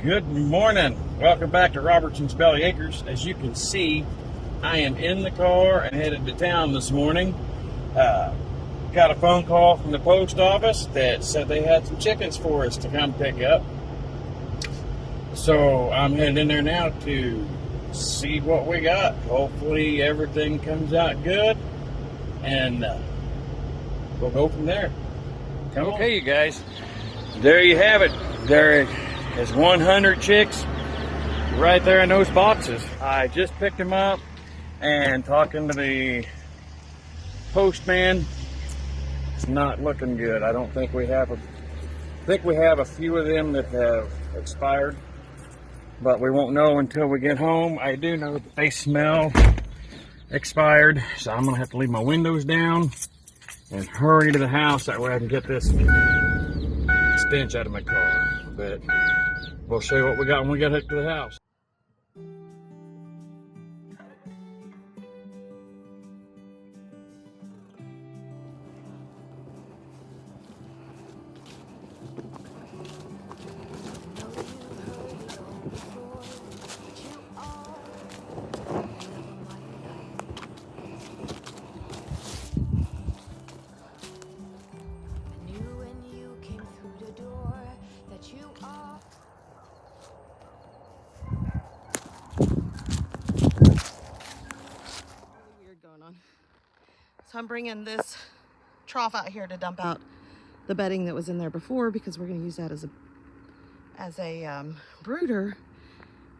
Good morning. Welcome back to Robertson's Belly Acres. As you can see, I am in the car and headed to town this morning. Got a phone call from the post office that said they had some chickens for us to come pick up. So I'm headed in there now to see what we got. Hopefully everything comes out good, and we'll go from there. Come on. Okay, you guys, there you have it. There is 100 chicks right there in those boxes. I just picked them up, and talking to the postman, it's not looking good. I don't think we have a few of them that have expired, but we won't know until we get home. I do know that they smell expired, so I'm gonna have to leave my windows down and hurry to the house. That way I can get this stench out of my car. But we'll show you what we got when we get to the house. So I'm bringing this trough out here to dump out the bedding that was in there before, because we're going to use that as a brooder.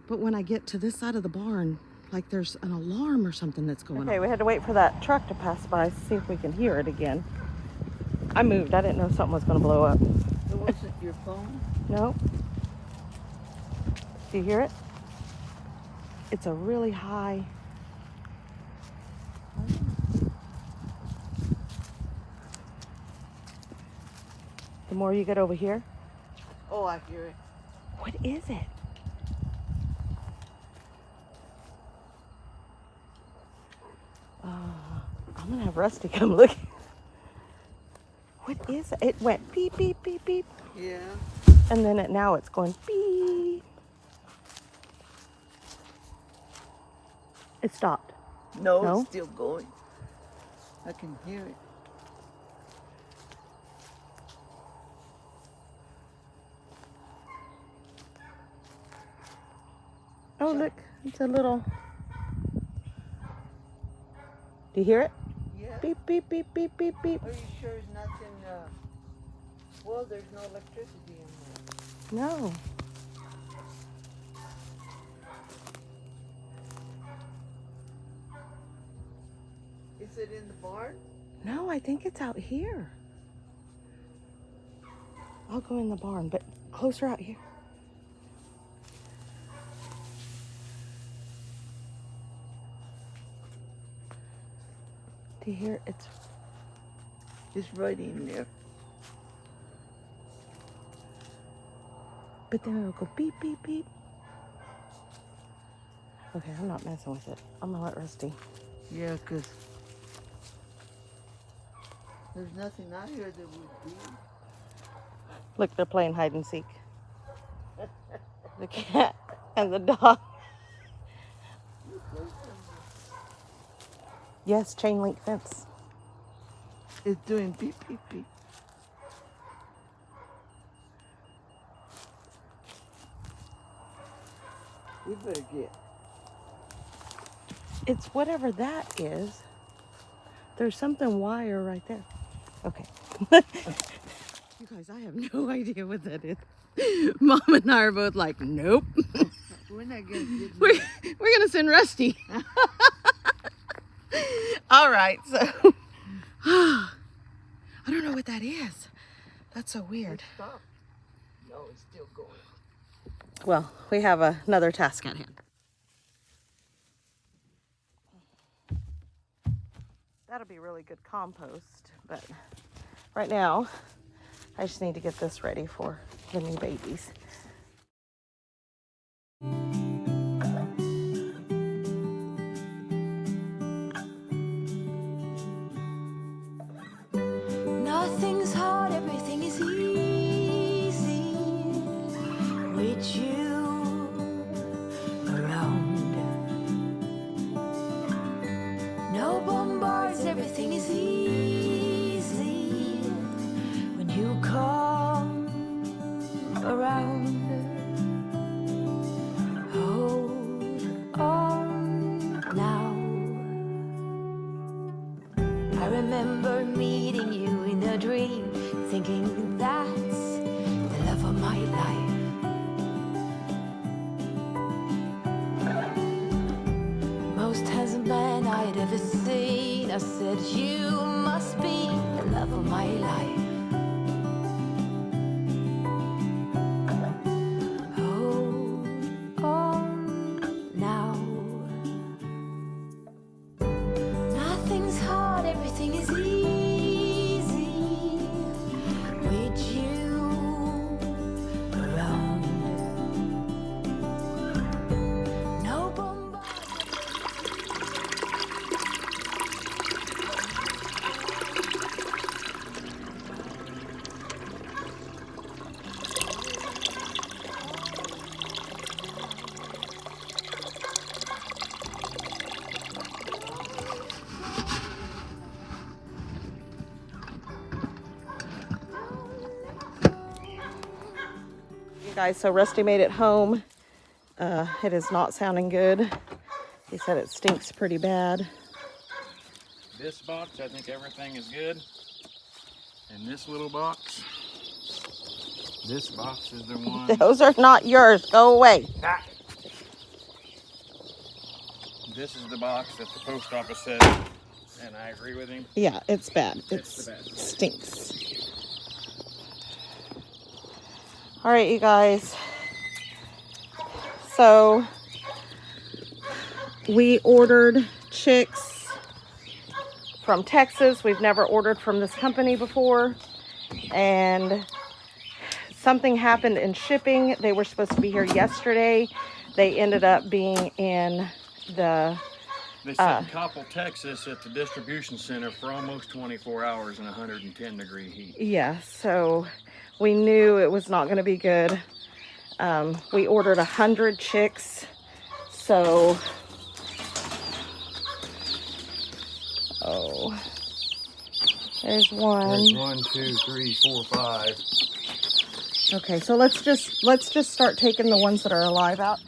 But when I get to this side of the barn, like there's an alarm or something that's going on. Okay, we had to wait for that truck to pass by to see if we can hear it again. I moved. I didn't know something was going to blow up. It wasn't your phone? No. Do you hear it? It's a really high. The more you get over here. Oh, I hear it. What is it? I'm gonna have Rusty come look. What is it? It went beep, beep, beep, beep. Yeah. And then now it's going beep. It stopped. No, it's still going. I can hear it. Oh, look, it's a little. Do you hear it? Yeah. Beep, beep, beep, beep, beep, beep. Are you sure it's nothing? Well, there's no electricity in there. No. Is it in the barn? No, I think it's out here. I'll go in the barn, but closer out here. Do you hear it? It's right in there. But then it'll go beep, beep, beep. Okay, I'm not messing with it. I'm gonna let Rusty. Yeah, because there's nothing out here that would be. Look, they're playing hide and seek. The cat and the dog. Yes, chain link fence. It's doing beep, beep, beep. We better get. It's whatever that is. There's something wire right there. Okay. You guys, I have no idea what that is. Mom and I are both like, nope. We're not gonna get. We're gonna send Rusty. All right, so I don't know what that is. That's so weird. Stop. No, it's still going. Well, we have another task at hand. That'll be really good compost, but right now I just need to get this ready for the new babies. Nothing's hard, everything is easy with you. thinking that's the love of my life. Most handsome man I'd ever seen. I said, you must be the love of my life. Hold on now. Nothing's hard, everything is easy with you around. No bombardment. Guys, so Rusty made it home. It is not sounding good. He said it stinks pretty bad. This box, I think everything is good. And this little box, this box is the one. Those are not yours. Go away. Ah. This is the box that the post office said, and I agree with him. Yeah, it's bad. It the bad. stinks. All right, you guys. So we ordered chicks from Texas. We've never ordered from this company before. And something happened in shipping. They were supposed to be here yesterday. They ended up being in the... They said Coppell, Texas at the distribution center for almost 24 hours in 110-degree heat. Yeah, so we knew it was not going to be good. We ordered 100 chicks. So, oh, there's one. There's 1, 2, 3, 4, 5. Okay, so let's just start taking the ones that are alive out,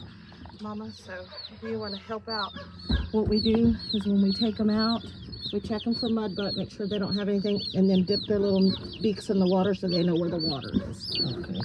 Mama. So if you want to help out, what we do is when we take them out, we check them for mud butt, make sure they don't have anything, and then dip their little beaks in the water so they know where the water is. Okay.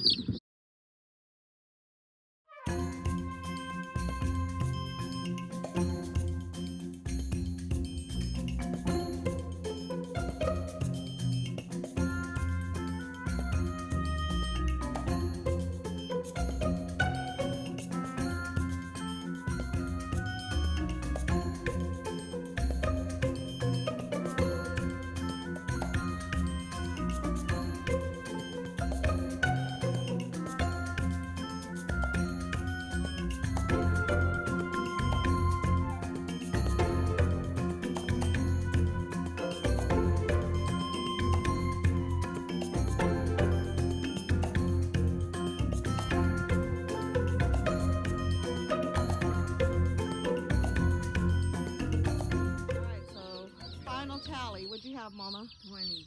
Tally, what'd you have, Mama? 20.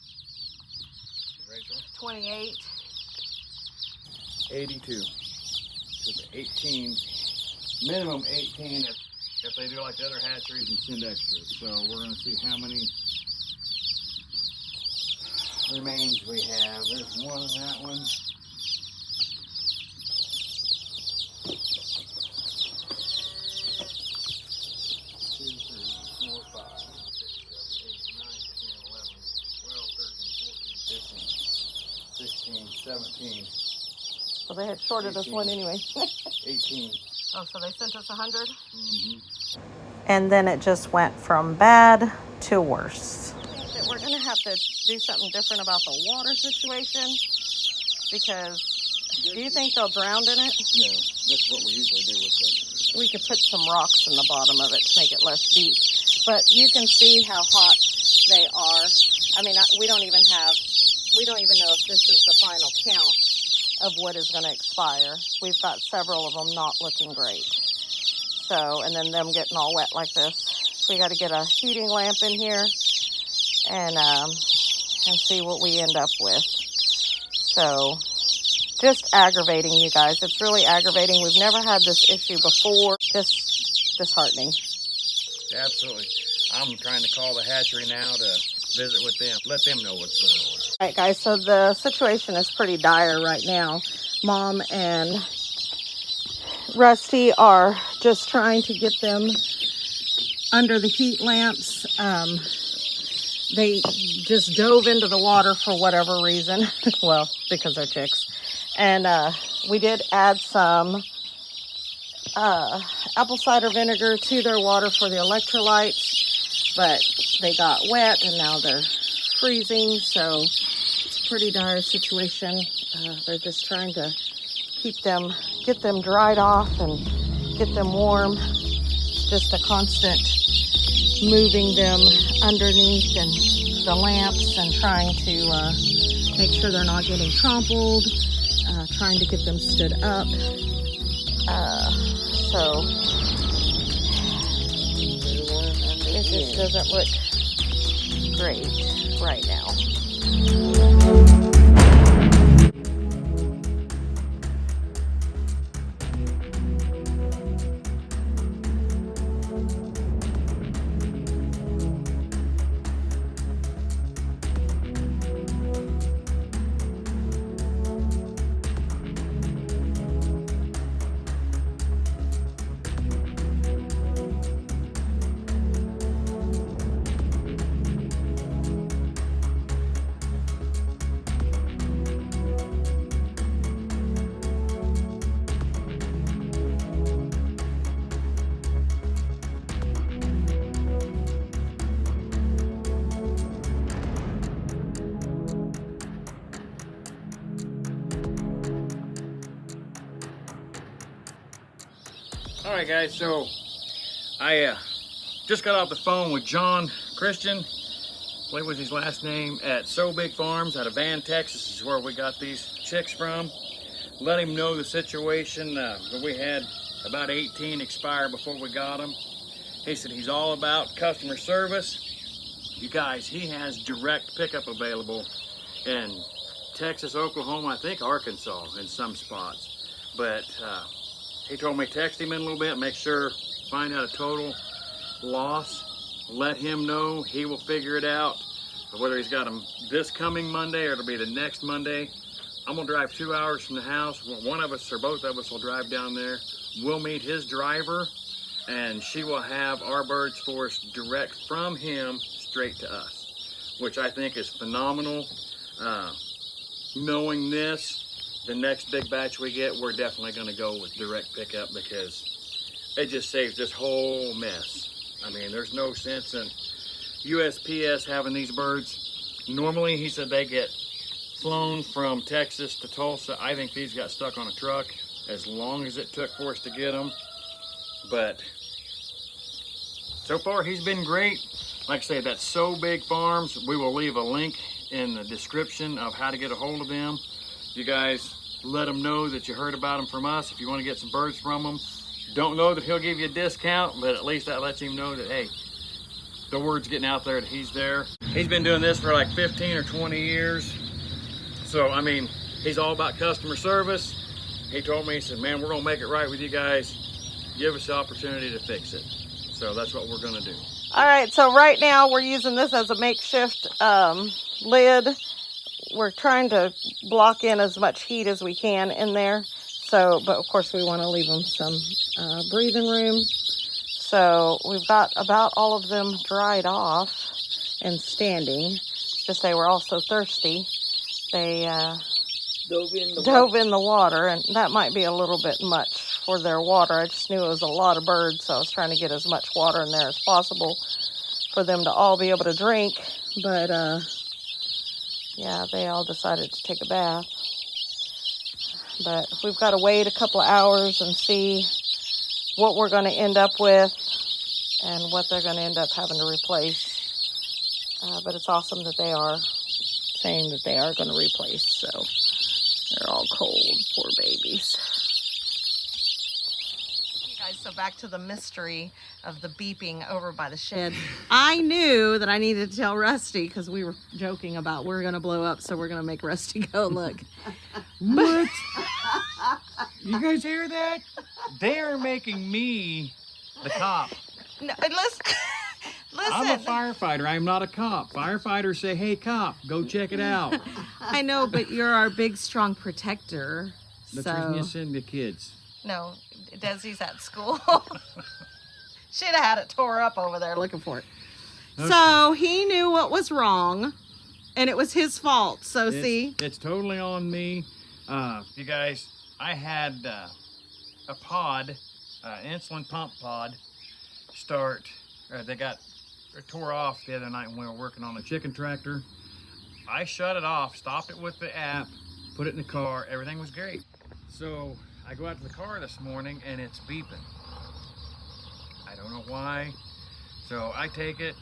Rachel? 28. 82. So the 18, minimum 18 if they do like the other hatcheries and send extras. So we're going to see how many remains we have. There's one in that one. So they had shorted 18. Us one anyway. 18. Oh, so they sent us 100? Mm-hmm. And then it just went from bad to worse. I think that we're going to have to do something different about the water situation, because do you think they'll drown in it? No, that's what we usually do with them. We could put some rocks in the bottom of it to make it less deep. But you can see how hot they are. I mean, we don't even know if this is the final count of what is going to expire. We've got several of them not looking great. So, and then them getting all wet like this. We got to get a heating lamp in here and see what we end up with. So, just aggravating, you guys. It's really aggravating. We've never had this issue before. Just disheartening. Absolutely. I'm trying to call the hatchery now to visit with them. Let them know what's going on. All right, guys, so the situation is pretty dire right now. Mom and Rusty are just trying to get them under the heat lamps. They just dove into the water for whatever reason. Well, because they're chicks. And we did add some apple cider vinegar to their water for the electrolytes, but they got wet and now they're freezing, so it's a pretty dire situation. They're just trying to keep them, get them dried off and get them warm. It's just a constant moving them underneath and the lamps and trying to make sure they're not getting trampled, trying to get them stood up. So it just doesn't look great right now. All right, guys, so I just got off the phone with John Christian, what was his last name, at So Big Farms out of Van, Texas, is where we got these chicks from. Let him know the situation, that we had about 18 expire before we got them. He said he's all about customer service. You guys, he has direct pickup available in Texas, Oklahoma, I think Arkansas in some spots. But he told me text him in a little bit, make sure, find out a total loss, let him know, he will figure it out. Whether he's got them this coming Monday or it'll be the next Monday. I'm gonna drive 2 hours from the house. One of us or both of us will drive down there. We'll meet his driver and she will have our birds for us direct from him straight to us, which I think is phenomenal. Knowing this, the next big batch we get, we're definitely going to go with direct pickup because it just saves this whole mess. I mean, there's no sense in USPS having these birds. Normally, he said they get flown from Texas to Tulsa. I think these got stuck on a truck as long as it took for us to get them. But so far, he's been great. Like I say, that's So Big Farms. We will leave a link in the description of how to get a hold of them. You guys let him know that you heard about him from us. If you want to get some birds from him, don't know that he'll give you a discount, but at least that lets him know that, hey, the word's getting out there that he's there. He's been doing this for like 15 or 20 years. So, I mean, he's all about customer service. He told me, he said, man, we're going to make it right with you guys. Give us the opportunity to fix it. So that's what we're going to do. All right, so right now we're using this as a makeshift lid. We're trying to block in as much heat as we can in there. So, but of course we want to leave them some breathing room. So we've got about all of them dried off and standing. Just they were also thirsty. They dove in the water, and that might be a little bit much for their water. I just knew it was a lot of birds, so I was trying to get as much water in there as possible for them to all be able to drink. But yeah, they all decided to take a bath. But we've got to wait a couple of hours and see what we're going to end up with and what they're going to end up having to replace. But it's awesome that they are saying that they are going to replace. So they're all cold, poor babies. Okay, guys, so back to the mystery of the beeping over by the shed. I knew that I needed to tell Rusty because we were joking about we're going to blow up, so we're going to make Rusty go look. What? You guys hear that? They are making me the cop. No, I'm a firefighter. I'm not a cop. Firefighters say, hey, cop, go check it out. I know, but you're our big, strong protector. That's the reason you send the kids. No, Desi's at school. She'd have had it tore up over there looking for it. Okay. So he knew what was wrong, and it was his fault. So it's totally on me. You guys, I had a pod, insulin pump pod, they tore off the other night when we were working on the chicken tractor. I shut it off, stopped it with the app, put it in the car, everything was great. So I go out to the car this morning and it's beeping. I don't know why. So I take it,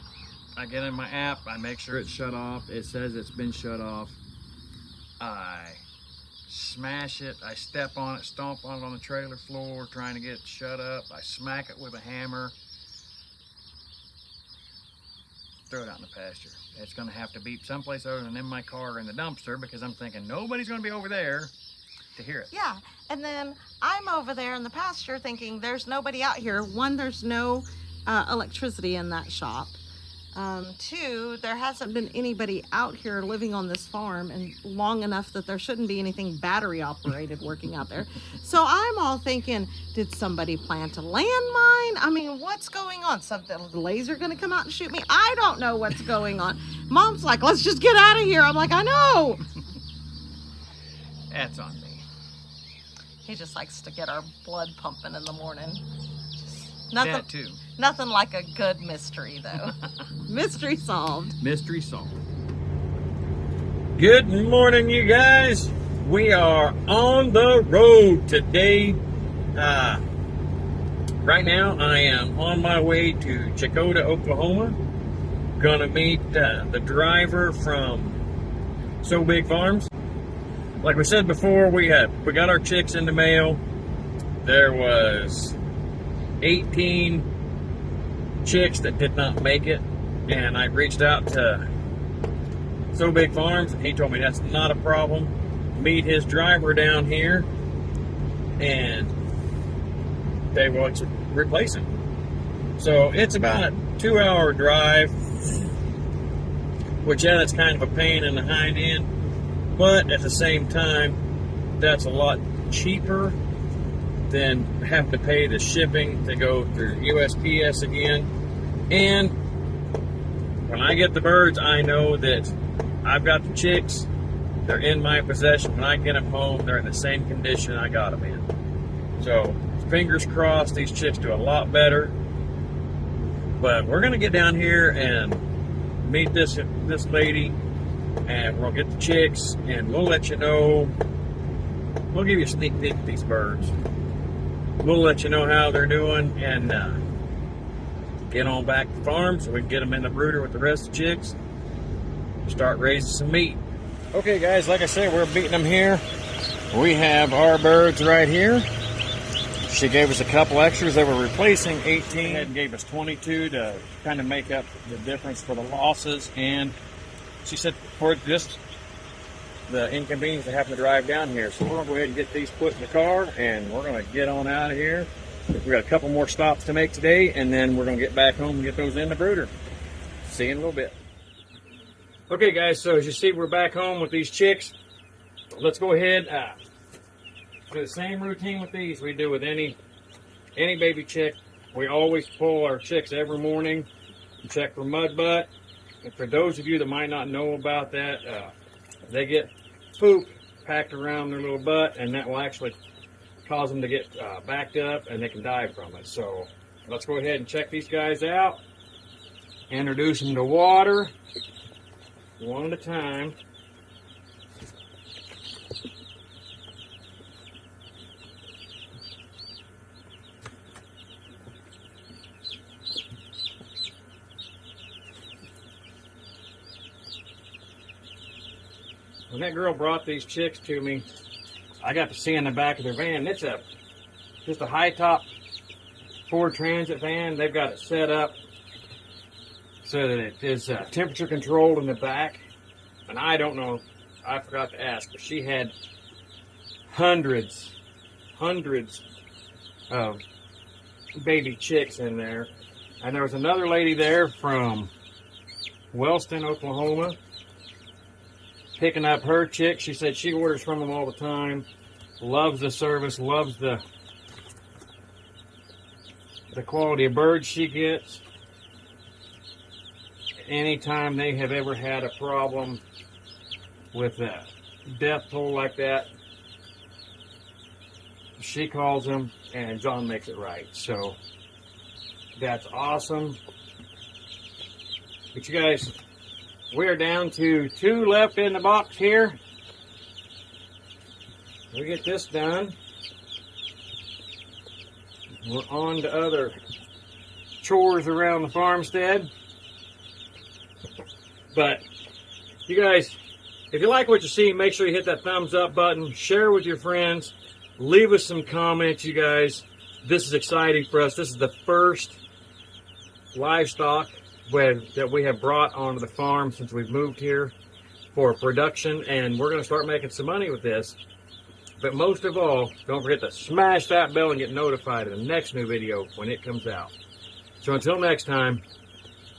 I get in my app, I make sure it's shut off. It says it's been shut off. I smash it, I step on it, stomp on it on the trailer floor, trying to get it shut up. I smack it with a hammer. Throw it out in the pasture. It's gonna have to beep someplace other than in my car or in the dumpster, because I'm thinking nobody's gonna be over there to hear it. Yeah, and then I'm over there in the pasture thinking there's nobody out here. One, there's no electricity in that shop. Two, there hasn't been anybody out here living on this farm and long enough that there shouldn't be anything battery operated working out there. So I'm all thinking, did somebody plant a landmine? I mean, what's going on? Something laser gonna come out and shoot me? I don't know what's going on. Mom's like, let's just get out of here. I'm like, I know. That's on me. He just likes to get our blood pumping in the morning. That too. Nothing like a good mystery, though. Mystery solved. Mystery solved. Good morning, you guys. We are on the road today. Right now, I am on my way to Chakota, Oklahoma. Gonna meet the driver from So Big Farms. Like we said before, we got our chicks in the mail. There was 18 chicks that did not make it, and I reached out to So Big Farms, and he told me that's not a problem. Meet his driver down here, and they will replace him. So it's about a 2-hour drive, which, yeah, that's kind of a pain in the hind end, but at the same time, that's a lot cheaper than having to pay the shipping to go through USPS again. And when I get the birds, I know that I've got the chicks, they're in my possession. When I get them home, they're in the same condition I got them in. So fingers crossed these chicks do a lot better. But we're gonna get down here and meet this lady, and we'll get the chicks, and we'll let you know. We'll give you a sneak peek at these birds. We'll let you know how they're doing, and get on back to the farm so we can get them in the brooder with the rest of the chicks. Start raising some meat. Okay, guys, like I said, we're beating them here. We have our birds right here. She gave us a couple extras. They were replacing 18 and gave us 22 to kind of make up the difference for the losses. And she said for just the inconvenience of having to drive down here. So we're going to go ahead and get these put in the car, and we're going to get on out of here. We've got a couple more stops to make today, and then we're going to get back home and get those in the brooder. See you in a little bit. Okay, guys, so as you see, we're back home with these chicks. Let's go ahead do the same routine with these we do with any baby chick. We always pull our chicks every morning and check for mud butt. And for those of you that might not know about that, they get poop packed around their little butt, and that will actually cause them to get backed up, and they can die from it. So let's go ahead and check these guys out. Introduce them to water one at a time. When that girl brought these chicks to me, I got to see in the back of their van. It's just a high top Ford Transit van. They've got it set up so that it is temperature controlled in the back. And I don't know, I forgot to ask, but she had hundreds of baby chicks in there. And there was another lady there from Wellston, Oklahoma, picking up her chicks. She said she orders from them all the time. Loves the service, loves the quality of birds she gets. Anytime they have ever had a problem with a death toll like that, she calls them and John makes it right. So that's awesome. But you guys, we are down to 2 left in the box here. We get this done. We're on to other chores around the farmstead. But you guys, if you like what you see, make sure you hit that thumbs up button, share with your friends, leave us some comments, you guys. This is exciting for us. This is the first livestock that we have brought onto the farm since we've moved here for production, and we're going to start making some money with this. But most of all, don't forget to smash that bell and get notified of the next new video when it comes out. So until next time,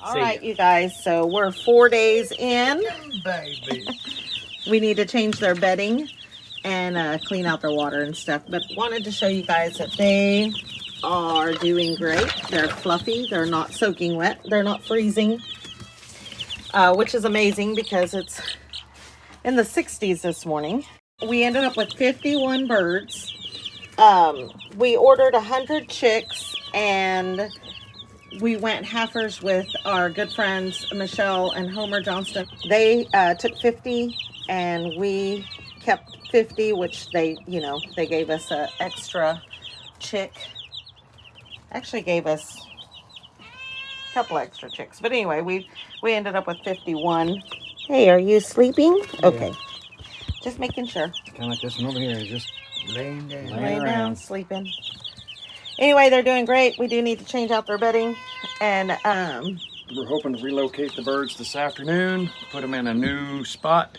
all right, you guys, so we're 4 days in. baby. We need to change their bedding and clean out their water and stuff. But wanted to show you guys that they are doing great. They're fluffy. They're not soaking wet. They're not freezing, which is amazing because it's in the 60s this morning. We ended up with 51 birds. We ordered 100 chicks, and we went heifers with our good friends Michelle and Homer Johnston. They took 50 and we kept 50, which they gave us an extra chick. Actually gave us a couple extra chicks. But anyway, we ended up with 51. Hey, are you sleeping? Yeah. Okay. Just making sure. Kind of like this one over here, just laying down. Laying down, sleeping. Anyway, they're doing great. We do need to change out their bedding. And we're hoping to relocate the birds this afternoon, put them in a new spot.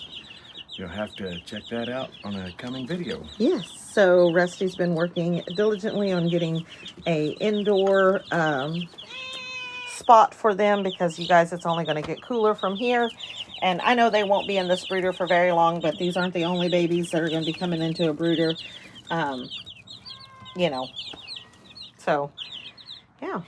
You'll have to check that out on a coming video. yes, so Rusty's been working diligently on getting a indoor spot for them, because you guys, it's only going to get cooler from here. And I know they won't be in this brooder for very long, but these aren't the only babies that are going to be coming into a brooder. So, yeah.